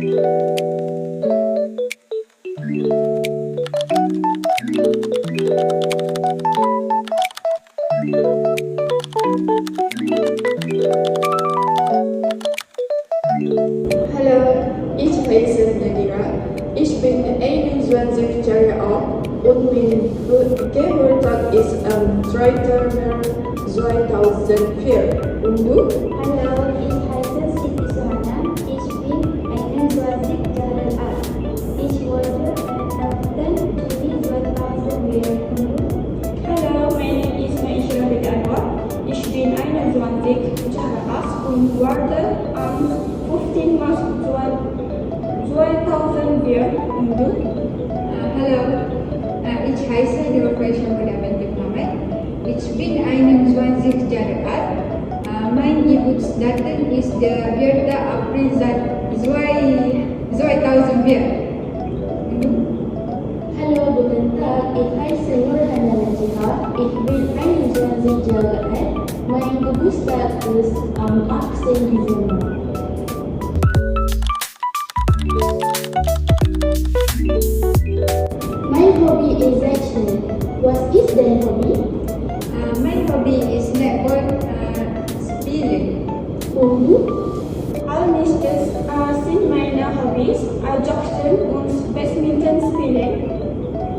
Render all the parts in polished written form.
Hallo, ich heiße Nadira. Ich bin 21 Jahre alt und mein Geburtstag ist am 3. März 2004. Und du? Hallo, ich heiße Siti Suhana. Ich bin 21 Jahre alt. Ich wurde am 11. Juli 2004. Hallo, mein Name ist Maisha Anwar. Ich bin 21 Jahre alt und wurde am 15. März 2004. Und du? Hallo, ich heiße Devaprasha Mudaman Muhammad. Ich bin 21 Jahre alt. Mein Geburtsdatum ist der 4. April 2004. Und du? Hallo, guten Tag. Ich heiße Nurhana Najihah. Ich bin 21 Jahre alt. Mein Geburtstag ist am 18. Dezember. My hobby is cycling. What is the hobby? My hobby is netball spielen. Und du? Allmächtig sind meine Hobbys Joggen und Badminton spielen.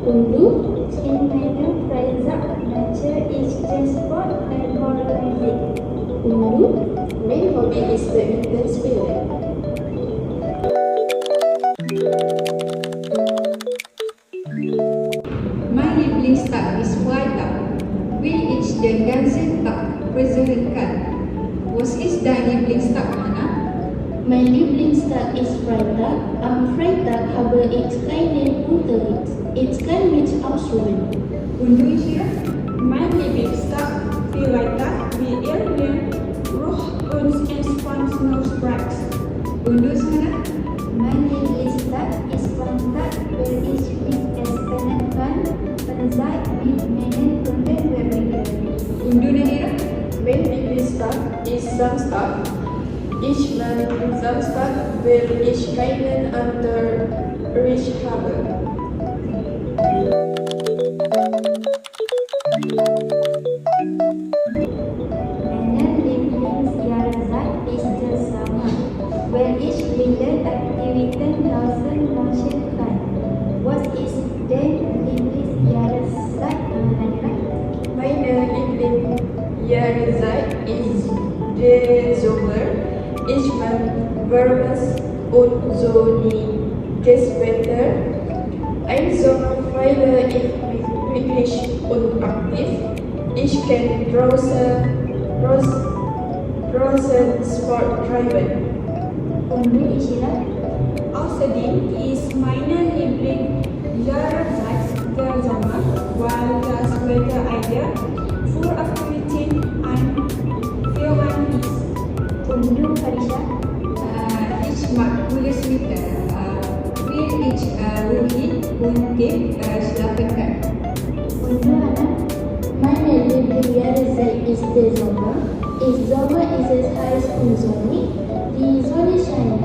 Und du? In meiner Freizeit Nature is Sport and Horror Music. Und du? Mein Hobby ist Badminton spielen. Mein Lieblingstag ist Freitag, weil ich den ganzen Tag versuchen kann. Was ist dein Lieblingstag, Hannah? Mein Lieblingstag ist Freitag. Am Freitag habe ich keinen Unterricht. Ich kann mich ausruhen. Und du, Ishira? Mein Lieblingstag Freitag, wie ihr Ruhe und Entspannungsbreaks. Und du, Hannah? Mein Lieblingstag ist Freitag, weil ich mich entspannen kann, Freizeit mit meinen Freunden verbringen. Und du, Nadira? Mein Lieblingstag ist Samstag. Ich mag Samstag, weil ich keinen Unterricht habe. Meine Lieblingsjahreszeit ist der Sommer, weil ich viele Aktivitäten draußen machen kann. Was ist deine Lieblingsjahreszeit, Nadira? Meine Lieblingsjahreszeit ist der Sommer. Ich mag warmes und sonniges Wetter. Im Sommer fühle ich mich glücklich und aktiv. Ich kann draußen Sport treiben. Und du, Ishira? Außerdem ist meine Lieblingsjahreszeit der Sommer, weil das Wetter ideal für Aktivitäten einführend ist. Und du, Farisha? Ich mag cooles Wetter, weil ich ruhig und tief schlafen kann. Und du, Hannah? Meine Lieblingsjahreszeit ist der Sommer. Im Sommer ist es heiß und sonnig. Die Sonne scheint